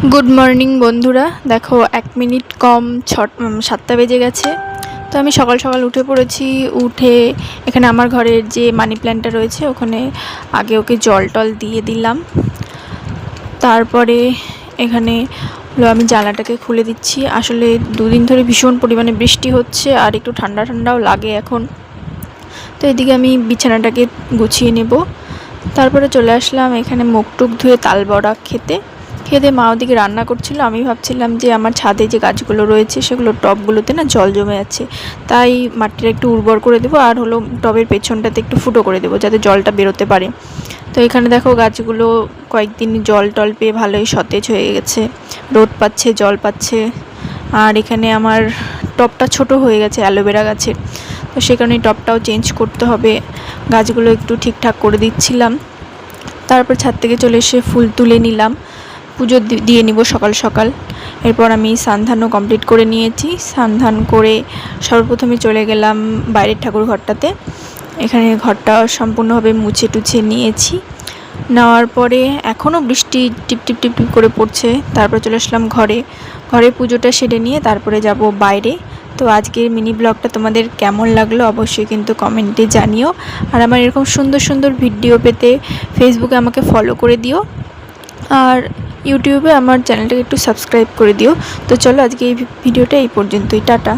Good morning बंधुरा देखो एक मिनट कम 7टा बेजे गेছে। तो আমি সকাল সকাল উঠে পড়েছি। উঠে এখানে আমার ঘরের যে মানি প্ল্যান্টটা রয়েছে ওখানে আগে ওকে জল টল দিয়ে দিলাম। তারপরে এখানে আমি জানলাটাকে খুলে দিচ্ছি। আসলে দুদিন ধরে ভীষণ পরিমাণে বৃষ্টি হচ্ছে আর একটু ঠান্ডা ঠান্ডাও লাগে এখন। তো এদিকে আমি বিছানাটাকে গুছিয়ে নেব। তারপরে চলে আসলাম এখানে মুখ টুক ধুয়ে তাল বড়া খেতে। খেতে মা ওদিকে রান্না করছিল। আমি ভাবছিলাম যে আমার ছাদে যে গাছগুলো রয়েছে সেগুলো টবগুলোতে না জল জমে আছে, তাই মাটিটা একটু উর্বর করে দেবো আর হলো টবের পেছনটাতে একটু ফুটো করে দেবো যাতে জলটা বেরোতে পারে। তো এখানে দেখো গাছগুলো কয়েকদিন জল টল পেয়ে ভালোই সতেজ হয়ে গেছে, রোদ পাচ্ছে জল পাচ্ছে। আর এখানে আমার টবটা ছোট হয়ে গেছে অ্যালোভেরা গাছের, তো সে কারণে টবটাও চেঞ্জ করতে হবে। গাছগুলো একটু ঠিকঠাক করে দিচ্ছিলাম। তারপর ছাদ থেকে চলে এসে ফুল তুলে নিলাম, পুজো দিয়ে নিব সকাল সকাল। এরপর আমি স্নান কমপ্লিট করে নিয়েছি। স্নান করে সর্বপ্রথমে চলে গেলাম বাইরের ঠাকুর ঘরটাতে। এখানে ঘরটা সম্পূর্ণভাবে মুছে টুছে নিয়েছি। নেওয়ার পরে এখনও বৃষ্টি টিপ টিপ টিপ টিপ করে পড়ছে। তারপর চলে আসলাম ঘরে পুজোটা সেরে নিয়ে তারপরে যাব বাইরে। তো আজকের মিনি ব্লগটা তোমাদের কেমন লাগলো অবশ্যই কিন্তু কমেন্টে জানিও। আর আমার এরকম সুন্দর সুন্দর ভিডিও পেতে ফেসবুকে আমাকে ফলো করে দিও আর ইউটিউবে আমার চ্যানেলটাকে একটু সাবস্ক্রাইব করে দিও। তো চলো আজকে এই ভিডিওটা এই পর্যন্তই, টাটা।